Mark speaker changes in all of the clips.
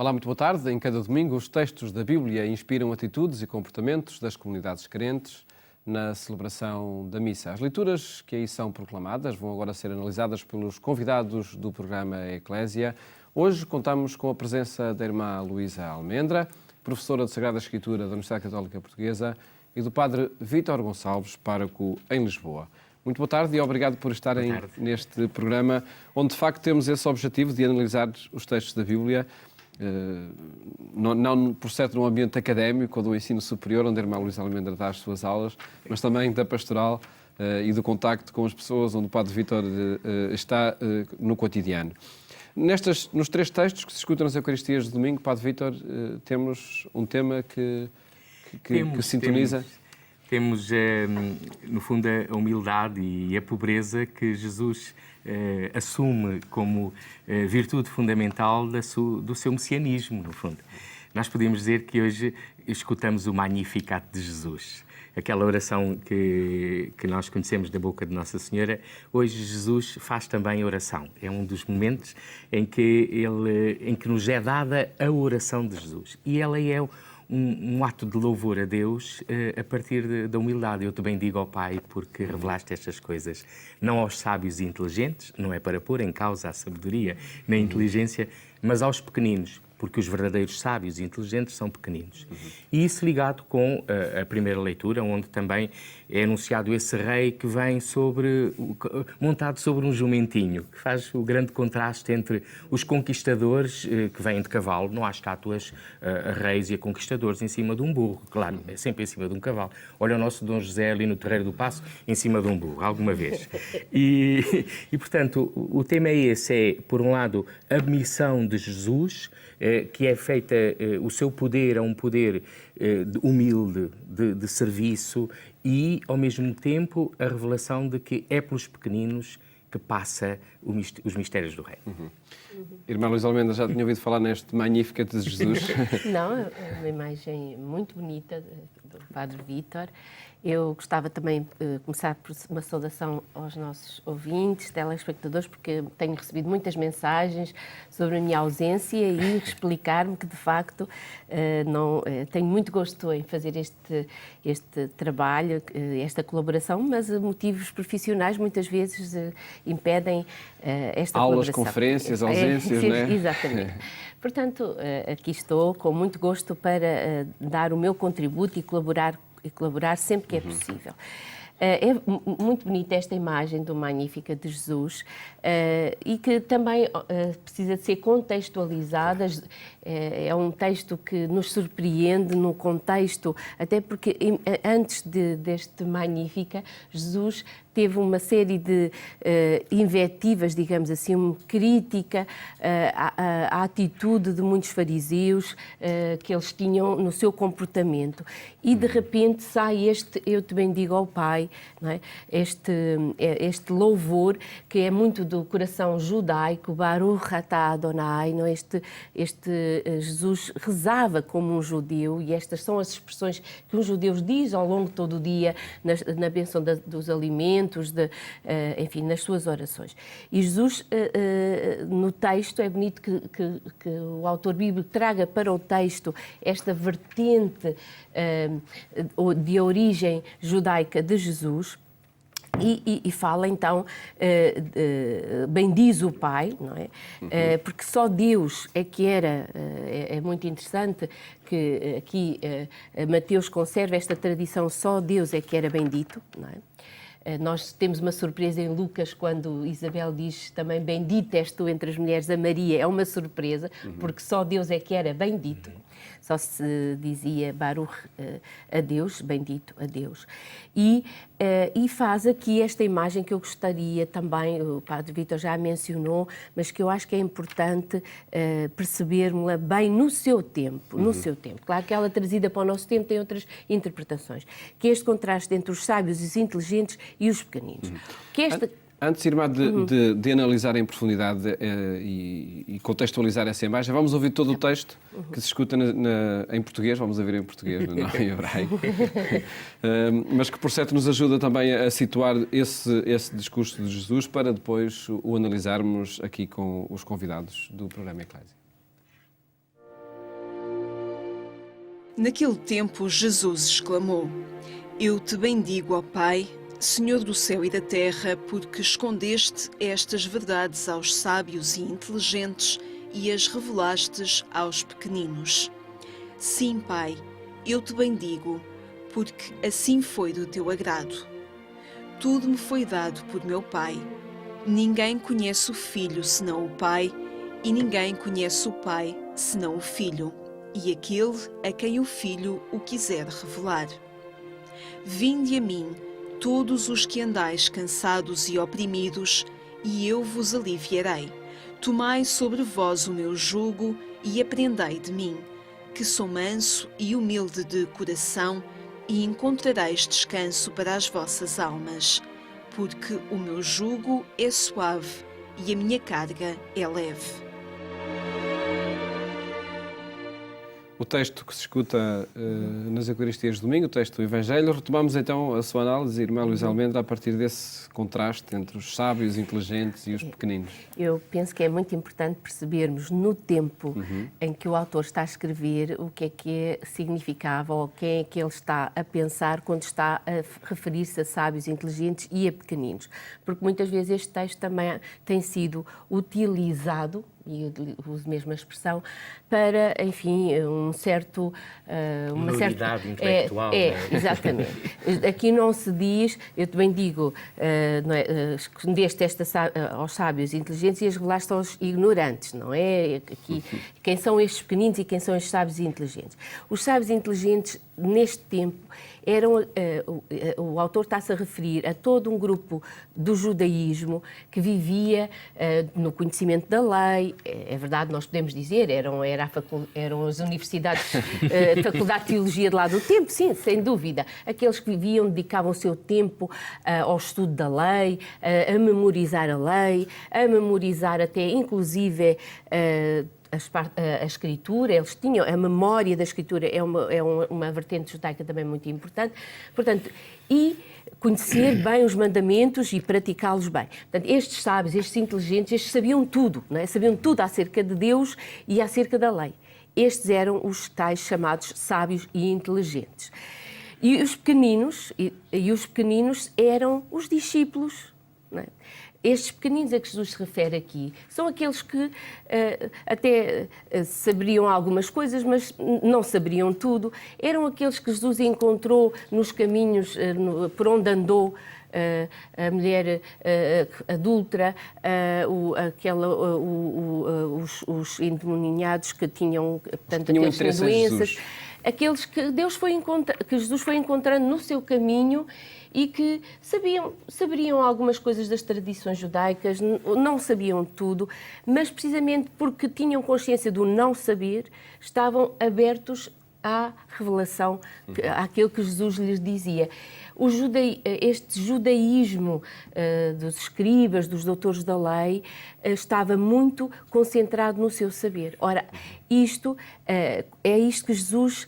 Speaker 1: Olá, muito boa tarde. Em cada domingo, os textos da Bíblia inspiram atitudes e comportamentos das comunidades crentes na celebração da missa. As leituras que aí são proclamadas vão agora ser analisadas pelos convidados do programa Eclésia. Hoje contamos com a presença da irmã Luísa Almendra, professora de Sagrada Escritura da Universidade Católica Portuguesa, e do padre Vítor Gonçalves, pároco em Lisboa. Muito boa tarde e obrigado por estarem neste programa, onde de facto temos esse objetivo de analisar os textos da Bíblia, não por certo num ambiente académico ou do ensino superior, onde a irmã Luísa Almendra dá as suas aulas, mas também da pastoral e do contacto com as pessoas, onde o padre Vítor está no cotidiano. Nos três textos que se escutam nas Eucaristias de domingo, padre Vítor, temos um tema que sintoniza.
Speaker 2: Temos, no fundo, a humildade e a pobreza que Jesus assume como virtude fundamental do seu messianismo, no fundo. Nós podemos dizer que hoje escutamos o Magnificat de Jesus. Aquela oração que nós conhecemos da boca de Nossa Senhora, hoje Jesus faz também oração. É um dos momentos em que nos é dada a oração de Jesus. E ela é um ato de louvor a Deus a partir da humildade. Eu te bendigo, ó Pai, porque revelaste estas coisas não aos sábios e inteligentes, não é para pôr em causa a sabedoria nem a inteligência, mas aos pequeninos, porque os verdadeiros sábios e inteligentes são pequeninos. E isso ligado com a primeira leitura, onde também é anunciado esse rei que vem montado sobre um jumentinho, que faz o grande contraste entre os conquistadores que vêm de cavalo. Não há estátuas a reis e a conquistadores em cima de um burro, claro, é sempre em cima de um cavalo. Olha o nosso Dom José ali no Terreiro do Paço, em cima de um burro, alguma vez. E portanto, o tema é esse, é, por um lado, a missão de Jesus, que é feita, o seu poder é um poder humilde, de serviço, e, ao mesmo tempo, a revelação de que é pelos pequeninos que passa os mistérios do reino.
Speaker 1: Irmã Luísa Almendra, já tinha ouvido falar neste Magnificat de Jesus?
Speaker 3: Não, é uma imagem muito bonita do padre Vítor. Eu gostava também de começar por uma saudação aos nossos ouvintes, telespectadores, porque tenho recebido muitas mensagens sobre a minha ausência e explicar-me que, de facto, tenho muito gosto em fazer este trabalho, esta colaboração, mas motivos profissionais muitas vezes impedem esta
Speaker 1: aulas,
Speaker 3: colaboração.
Speaker 1: Conferências, ausências, não é?
Speaker 3: Exatamente. Portanto, aqui estou com muito gosto para dar o meu contributo e colaborar sempre que é possível. É muito bonita esta imagem do Magnífica de Jesus e que também precisa de ser contextualizada. É um texto que nos surpreende no contexto, até porque antes deste Magnífica, Jesus teve uma série de invectivas, digamos assim, uma crítica à atitude de muitos fariseus que eles tinham no seu comportamento. E, de repente, sai eu te bendigo ao Pai, não é? Este louvor que é muito do coração judaico, Baruch atah Adonai, não é? Jesus rezava como um judeu, e estas são as expressões que os judeus dizem ao longo de todo o dia, na bênção dos alimentos, enfim, nas suas orações. E Jesus, no texto, é bonito que o autor bíblico traga para o texto esta vertente de origem judaica de Jesus. E fala então, bendiz o Pai, não é? Porque só Deus é que era, é muito interessante que aqui Mateus conserva esta tradição, só Deus é que era bendito, não é? Nós temos uma surpresa em Lucas quando Isabel diz também bendita és tu entre as mulheres, a Maria é uma surpresa, porque só Deus é que era bendito. Só se dizia Baruch a Deus, bendito a Deus. E faz aqui esta imagem que eu gostaria também, o padre Vítor já a mencionou, mas que eu acho que é importante percebermos-la bem no seu tempo, no seu tempo. Claro que ela trazida para o nosso tempo tem outras interpretações, que é este contraste entre os sábios e os inteligentes e os pequeninos.
Speaker 1: Antes, irmã, de analisar em profundidade e contextualizar essa imagem, vamos ouvir todo o texto que se escuta em português, vamos ouvir em português, não em hebraico, mas que, por certo, nos ajuda também a situar esse discurso de Jesus para depois o analisarmos aqui com os convidados do programa Eclésia.
Speaker 4: Naquele tempo, Jesus exclamou: Eu te bendigo, ó Pai, Senhor do céu e da terra, porque escondeste estas verdades aos sábios e inteligentes e as revelastes aos pequeninos. Sim, Pai, eu te bendigo, porque assim foi do teu agrado. Tudo me foi dado por meu Pai. Ninguém conhece o Filho senão o Pai, e ninguém conhece o Pai senão o Filho, e aquele a quem o Filho o quiser revelar. Vinde a mim, todos os que andais cansados e oprimidos, e eu vos aliviarei. Tomai sobre vós o meu jugo e aprendei de mim, que sou manso e humilde de coração, e encontrareis descanso para as vossas almas, porque o meu jugo é suave e a minha carga é leve.
Speaker 1: O texto que se escuta nas Eucaristias de domingo, o texto do Evangelho, retomamos então a sua análise, irmã Luísa Almendra, a partir desse contraste entre os sábios, inteligentes e os pequeninos.
Speaker 3: Eu penso que é muito importante percebermos no tempo em que o autor está a escrever o que significava ou quem é que ele está a pensar quando está a referir-se a sábios, inteligentes e a pequeninos. Porque muitas vezes este texto também tem sido utilizado, e eu uso mesmo a expressão, para, enfim, uma certa
Speaker 2: intelectual.
Speaker 3: Exatamente. Aqui não se diz, eu também digo, escondeste aos sábios inteligentes e as revelaste aos ignorantes, não é? Aqui, quem são estes pequeninos e quem são estes sábios e inteligentes? Os sábios e inteligentes, neste tempo, eram, o autor está-se a referir a todo um grupo do judaísmo que vivia no conhecimento da lei. É verdade, nós podemos dizer, eram as universidades, a Faculdade de Teologia de lá do tempo, sim, sem dúvida. Aqueles que viviam, dedicavam o seu tempo ao estudo da lei, a memorizar a lei, a memorizar até, inclusive, a escritura. Eles tinham a memória da escritura, é uma vertente judaica também muito importante. Portanto, e conhecer bem os mandamentos e praticá-los bem. Portanto, estes sábios, estes inteligentes, estes sabiam tudo, não é? Sabiam tudo acerca de Deus e acerca da lei. Estes eram os tais chamados sábios e inteligentes. E os pequeninos eram os discípulos, não é? Estes pequeninos a que Jesus se refere aqui são aqueles que até saberiam algumas coisas, mas não saberiam tudo. Eram aqueles que Jesus encontrou nos caminhos por onde andou a mulher adúltera, os endemoniados que tinham, portanto, aqueles com doenças, aqueles que que Jesus foi encontrando no seu caminho e que saberiam algumas coisas das tradições judaicas, não sabiam tudo, mas precisamente porque tinham consciência do não saber, estavam abertos à revelação, àquilo que Jesus lhes dizia. Este judaísmo dos escribas, dos doutores da lei, estava muito concentrado no seu saber. Ora, é isto que Jesus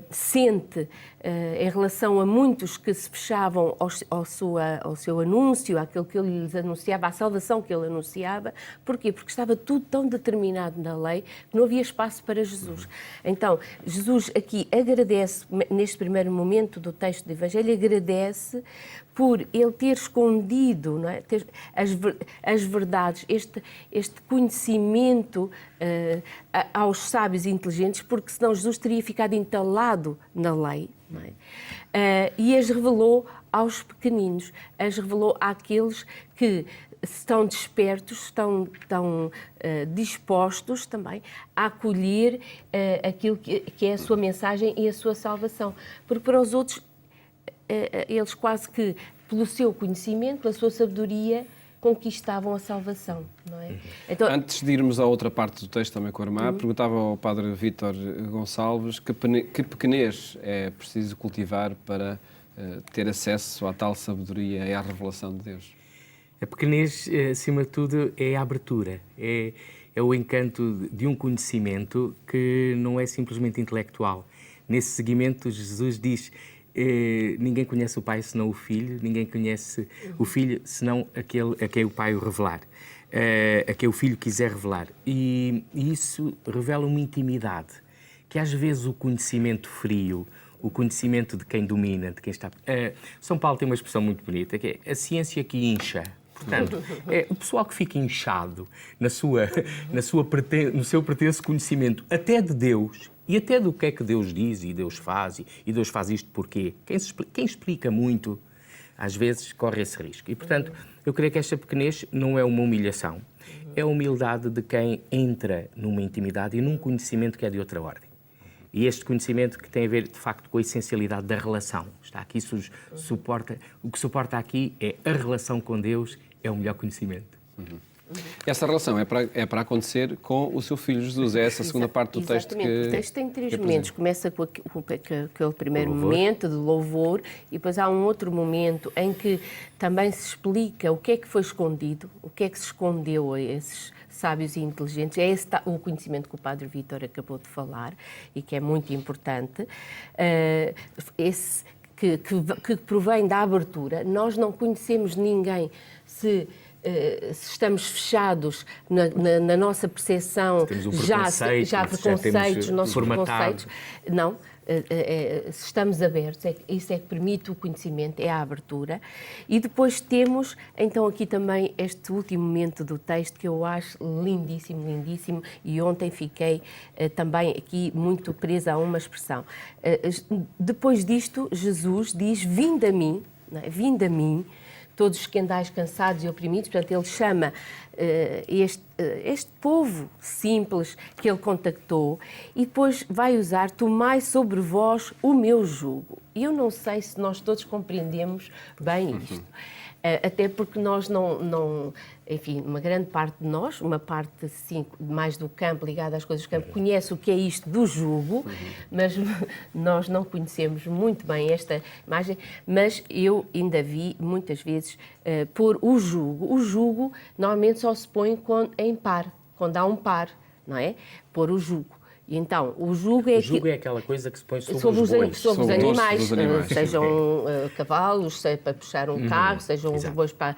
Speaker 3: sente em relação a muitos que se fechavam ao seu anúncio, àquilo que ele lhes anunciava, à salvação que ele anunciava. Porquê? Porque estava tudo tão determinado na lei que não havia espaço para Jesus. Então, Jesus aqui agradece, neste primeiro momento do texto do Evangelho, agradece por ele ter escondido, não é? As verdades, este conhecimento aos sábios e inteligentes, porque senão Jesus teria ficado entalado na lei, não é? E as revelou aos pequeninos, as revelou àqueles que estão despertos, estão dispostos também a acolher aquilo que é a sua mensagem e a sua salvação. Porque para os outros, eles quase que, pelo seu conhecimento, pela sua sabedoria, conquistavam a salvação, não é? Então,
Speaker 1: antes de irmos à outra parte do texto também com a irmã, perguntava ao padre Vítor Gonçalves que pequenez é preciso cultivar para ter acesso à tal sabedoria e à revelação de Deus.
Speaker 2: A pequenez, acima de tudo, é a abertura, é o encanto de um conhecimento que não é simplesmente intelectual. Nesse seguimento, Jesus diz: ninguém conhece o Pai senão o Filho, ninguém conhece o Filho senão aquele a quem o Pai o revelar, a quem o Filho quiser revelar. E isso revela uma intimidade que às vezes o conhecimento frio, o conhecimento de quem domina, de quem está... São Paulo tem uma expressão muito bonita, que é a ciência que incha. Portanto, é o pessoal que fica inchado no seu pretenso conhecimento, até de Deus, e até do que é que Deus diz e Deus faz, e Deus faz isto porquê. Quem explica muito, às vezes, corre esse risco. E, portanto, eu creio que esta pequenez não é uma humilhação, é a humildade de quem entra numa intimidade e num conhecimento que é de outra ordem. E este conhecimento que tem a ver, de facto, com a essencialidade da relação. Está aqui, o que suporta aqui é a relação com Deus, é o melhor conhecimento.
Speaker 1: Essa relação é para acontecer com o seu filho Jesus. É essa a segunda parte do texto que...
Speaker 3: Exatamente. O texto tem 3 momentos. Começa com aquele primeiro momento de louvor e depois há um outro momento em que também se explica o que é que foi escondido, o que é que se escondeu a esses sábios e inteligentes. É esse o conhecimento que o Padre Vítor acabou de falar e que é muito importante. Que provém da abertura. Nós não conhecemos ninguém se estamos fechados na nossa percepção, já preconceitos, nossos preconceitos. Não, se estamos abertos, isso é que permite o conhecimento, é a abertura. E depois temos, então, aqui também este último momento do texto que eu acho lindíssimo, lindíssimo, e ontem fiquei também aqui muito presa a uma expressão. Depois disto, Jesus diz, vinde a mim, não é? Vinde a mim, todos os que andais cansados e oprimidos. Portanto, ele chama este povo simples que ele contactou e depois vai usar, tomai sobre vós o meu jugo. E eu não sei se nós todos compreendemos bem isto. Até porque nós enfim, uma grande parte de nós, uma parte sim, mais do campo, ligada às coisas do campo, conhece o que é isto do jugo, mas nós não conhecemos muito bem esta imagem, mas eu ainda vi muitas vezes pôr o jugo. O jugo normalmente só se põe em par, quando há um par, não é? Pôr o jugo. E então, o jugo é
Speaker 2: aquela coisa que se põe sobre
Speaker 3: os
Speaker 2: bois.
Speaker 3: Sobre os animais, sejam cavalos, para puxar um carro, sejam os bois para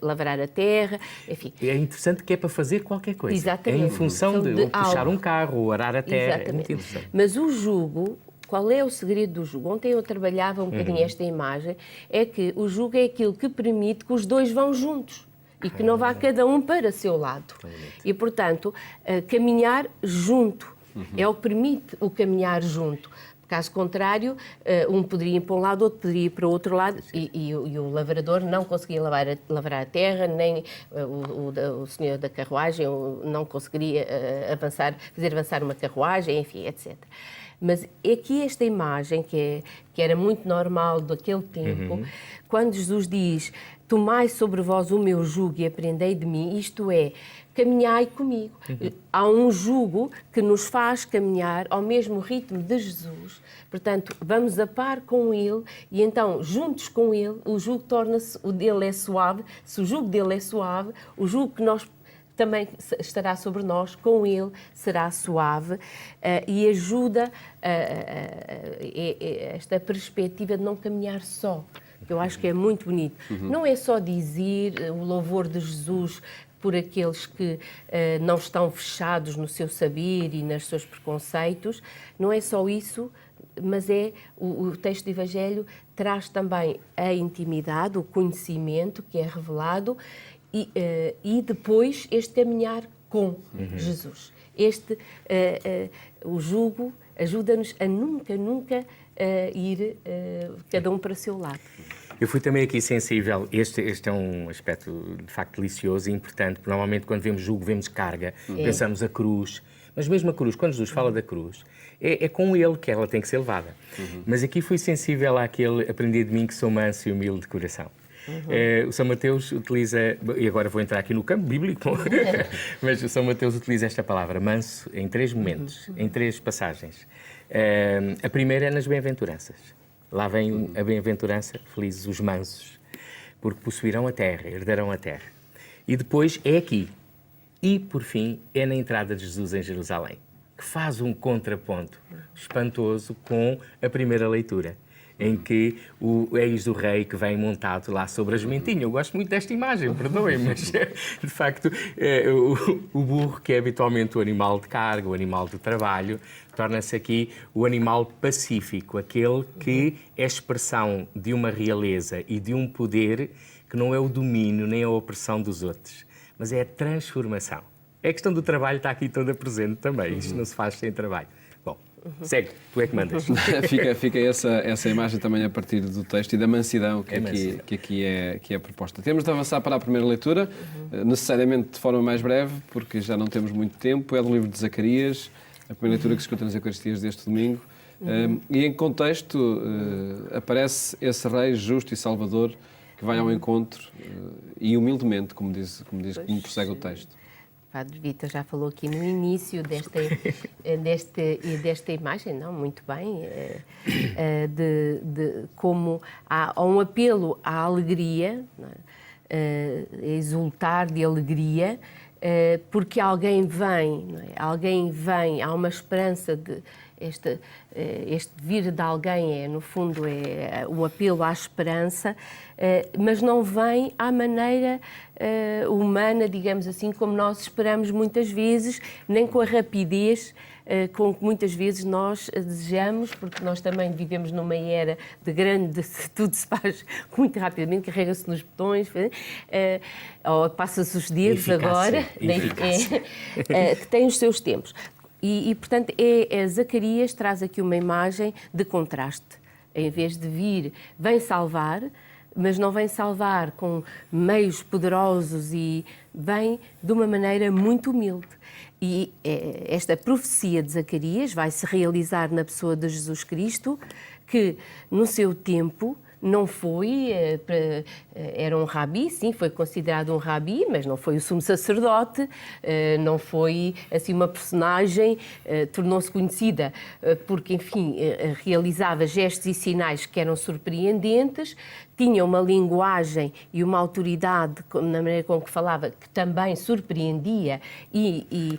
Speaker 3: lavrar a terra, enfim.
Speaker 2: É interessante que é para fazer qualquer coisa.
Speaker 3: Exatamente.
Speaker 2: É em função de puxar um carro, ou arar a terra.
Speaker 3: Exatamente.
Speaker 2: É muito interessante.
Speaker 3: Mas o jugo, qual é o segredo do jugo? Ontem eu trabalhava um bocadinho esta imagem, é que o jugo é aquilo que permite que os dois vão juntos e que não vá cada um para seu lado. E, portanto, caminhar junto. É o que permite o caminhar junto. Caso contrário, um poderia ir para um lado, outro poderia ir para o outro lado e o lavrador não conseguia lavrar a terra, nem o senhor da carruagem não conseguiria fazer avançar uma carruagem, enfim, etc. Mas aqui esta imagem, que era muito normal daquele tempo, quando Jesus diz, tomai sobre vós o meu jugo e aprendei de mim, isto é, caminhai comigo. Há um jugo que nos faz caminhar ao mesmo ritmo de Jesus. Portanto, vamos a par com Ele e então, juntos com Ele, o jugo torna-se, o dele é suave. Se o jugo dele é suave, o jugo que nós também estará sobre nós, com Ele será suave e ajuda esta perspectiva de não caminhar só. Eu acho que é muito bonito. Não é só dizer o louvor de Jesus por aqueles que não estão fechados no seu saber e nos seus preconceitos. Não é só isso, mas o texto do Evangelho traz também a intimidade, o conhecimento que é revelado e depois este caminhar com Jesus. O jugo ajuda-nos a nunca ir cada um para o seu lado.
Speaker 2: Eu fui também aqui sensível. Este é um aspecto, de facto, delicioso e importante, porque normalmente quando vemos jugo, vemos carga, pensamos a cruz. Mas mesmo a cruz, quando Jesus fala da cruz, é com Ele que ela tem que ser levada. Mas aqui fui sensível àquele aprendi de mim que sou manso e humilde de coração. O São Mateus utiliza, e agora vou entrar aqui no campo bíblico, mas o São Mateus utiliza esta palavra, manso, em 3 momentos, em 3 passagens. A primeira é nas bem-aventuranças. Lá vem a bem-aventurança, felizes os mansos, porque possuirão a terra, herdarão a terra. E depois é aqui. E, por fim, é na entrada de Jesus em Jerusalém, que faz um contraponto espantoso com a primeira leitura. em que eis o rei que vem montado lá sobre a jumentinha. Eu gosto muito desta imagem, perdoem, mas de facto o burro, que é habitualmente o animal de carga, o animal do trabalho, torna-se aqui o animal pacífico, aquele que é expressão de uma realeza e de um poder que não é o domínio nem a opressão dos outros, mas é a transformação. A questão do trabalho está aqui toda presente também. Isto não se faz sem trabalho. Bom, segue, tu é que mandas.
Speaker 1: Fica essa imagem também a partir do texto e da mansidão que aqui é proposta. Temos de avançar para a primeira leitura, necessariamente de forma mais breve, porque já não temos muito tempo. É do livro de Zacarias, a primeira leitura que se escuta nas Eucaristias deste domingo. E em contexto aparece esse rei justo e salvador que vai ao encontro e humildemente, como prossegue o texto.
Speaker 3: Padre Vítor já falou aqui no início desta imagem, não, muito bem, de como há um apelo à alegria, exultar de alegria, porque alguém vem, não é? Alguém vem, há uma esperança de este vir de alguém no fundo, é o apelo à esperança, mas não vem à maneira humana, digamos assim, como nós esperamos muitas vezes, nem com a rapidez com que muitas vezes nós desejamos, porque nós também vivemos numa era de tudo se faz muito rapidamente, carrega-se nos botões, ou passa-se os dedos agora, que tem os seus tempos. E portanto, Zacarias traz aqui uma imagem de contraste. Em vez de vir, vem salvar, mas não vem salvar com meios poderosos e vem de uma maneira muito humilde. E esta profecia de Zacarias vai se realizar na pessoa de Jesus Cristo, que no seu tempo não foi, era um rabi, sim, foi considerado um rabi, mas não foi o sumo sacerdote, não foi assim uma personagem, tornou-se conhecida porque, enfim, realizava gestos e sinais que eram surpreendentes, tinha uma linguagem e uma autoridade na maneira com que falava que também surpreendia e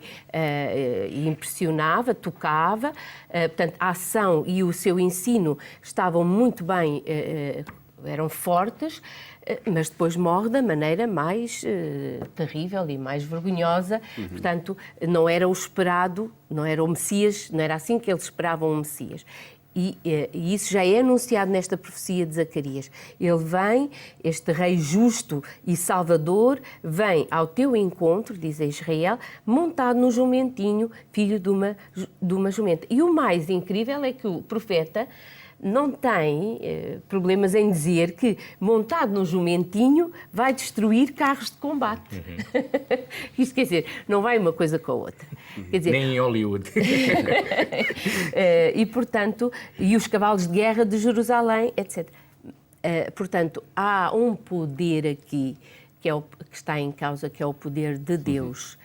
Speaker 3: impressionava, tocava. Portanto, a ação e o seu ensino estavam muito bem, eram fortes, mas depois morre da maneira mais terrível e mais vergonhosa. Portanto, não era o esperado, não era o Messias, não era assim que eles esperavam o Messias. E isso já é anunciado nesta profecia de Zacarias. Ele vem, este rei justo e salvador, vem ao teu encontro, diz a Israel, montado num jumentinho, filho de uma jumenta. E o mais incrível é que o profeta não tem problemas em dizer que, montado num jumentinho, vai destruir carros de combate. Isto quer dizer, não vai uma coisa com a outra. Quer dizer,
Speaker 2: nem em Hollywood.
Speaker 3: E, portanto, e os cavalos de guerra de Jerusalém, etc. Portanto, há um poder aqui que está em causa, que é o poder de Deus,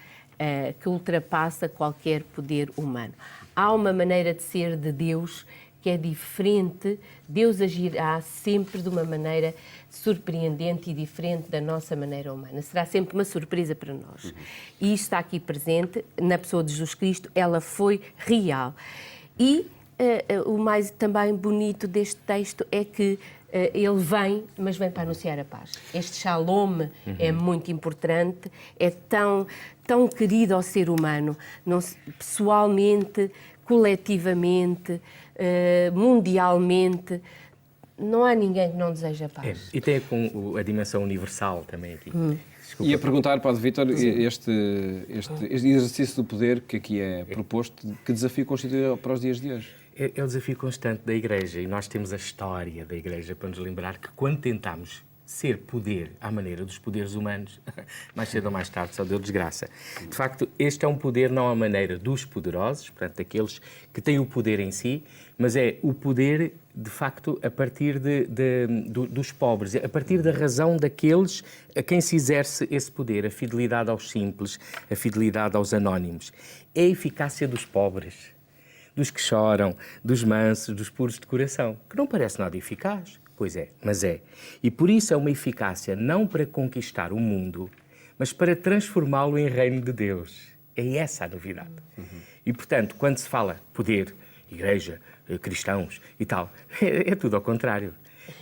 Speaker 3: que ultrapassa qualquer poder humano. Há uma maneira de ser de Deus que é diferente. Deus agirá sempre de uma maneira surpreendente e diferente da nossa maneira humana. Será sempre uma surpresa para nós. E isto está aqui presente na pessoa de Jesus Cristo, ela foi real. E o mais também bonito deste texto é que ele vem, mas vem para anunciar a paz. Este shalom é muito importante, é tão querido ao ser humano, pessoalmente, coletivamente, mundialmente. Não há ninguém que não deseja paz.
Speaker 2: E tem a dimensão universal também aqui.
Speaker 1: E a perguntar, Padre Vítor, este exercício do poder que aqui é proposto, que desafio constitui para os dias de hoje?
Speaker 2: É o desafio constante da Igreja, e nós temos a história da Igreja para nos lembrar que quando tentamos ser poder à maneira dos poderes humanos, mais cedo ou mais tarde só deu desgraça. De facto, este é um poder não à maneira dos poderosos, portanto, daqueles que têm o poder em si, mas é o poder, de facto, a partir dos pobres, a partir da razão daqueles a quem se exerce esse poder, a fidelidade aos simples, a fidelidade aos anónimos. É a eficácia dos pobres, dos que choram, dos mansos, dos puros de coração, que não parece nada eficaz. Pois é, mas é. E por isso é uma eficácia não para conquistar o mundo, mas para transformá-lo em reino de Deus. É essa a novidade. E, portanto, quando se fala poder, Igreja, cristãos e tal. É tudo ao contrário.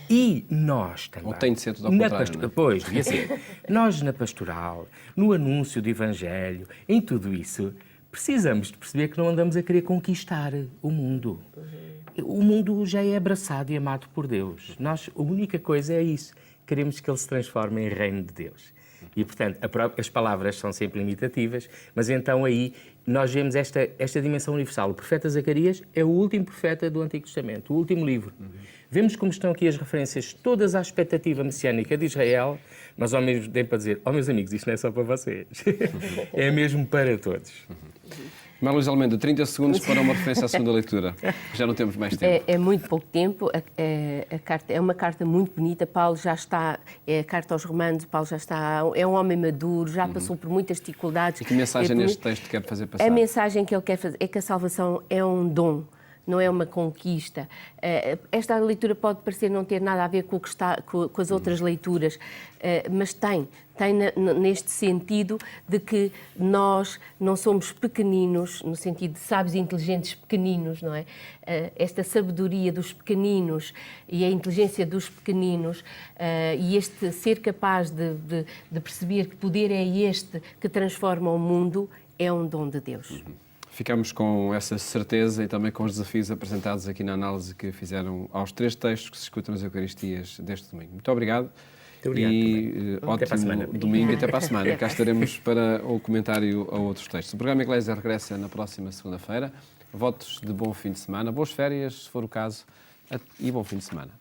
Speaker 2: E nós também.
Speaker 1: Ou tem de ser tudo ao contrário, não é?
Speaker 2: Pois, devia ser. Nós, na pastoral, no anúncio do Evangelho, em tudo isso, precisamos de perceber que não andamos a querer conquistar o mundo. O mundo já é abraçado e amado por Deus. Nós, a única coisa é isso. Queremos que ele se transforme em reino de Deus. E, portanto, as palavras são sempre limitativas, mas então aí nós vemos esta dimensão universal. O profeta Zacarias é o último profeta do Antigo Testamento, o último livro. Vemos como estão aqui as referências todas à expectativa messiânica de Israel, mas ao mesmo tempo a dizer, meus amigos, isto não é só para vocês, é mesmo para todos.
Speaker 1: Maria Luísa Almeida, 30 segundos para uma referência à segunda leitura. Já não temos mais tempo.
Speaker 3: É muito pouco tempo. A carta é uma carta muito bonita. Paulo já está, é a carta aos Romanos, Paulo já está, é um homem maduro, já passou por muitas dificuldades.
Speaker 1: E que mensagem neste texto quer fazer passar?
Speaker 3: A mensagem que ele quer fazer é que a salvação é um dom, não é uma conquista. Esta leitura pode parecer não ter nada a ver com, com as outras leituras, mas tem neste sentido de que nós não somos pequeninos, no sentido de sábios e inteligentes pequeninos, não é? Esta sabedoria dos pequeninos e a inteligência dos pequeninos e este ser capaz de perceber que poder é este que transforma o mundo é um dom de Deus.
Speaker 1: Ficamos com essa certeza e também com os desafios apresentados aqui na análise que fizeram aos 3 textos que se escutam nas Eucaristias deste domingo. Muito obrigado.
Speaker 2: Muito obrigado
Speaker 1: e ótimo domingo e até para a semana. Cá estaremos para o comentário a outros textos. O programa Eclésia regressa na próxima segunda-feira. Votos de bom fim de semana, boas férias, se for o caso, e bom fim de semana.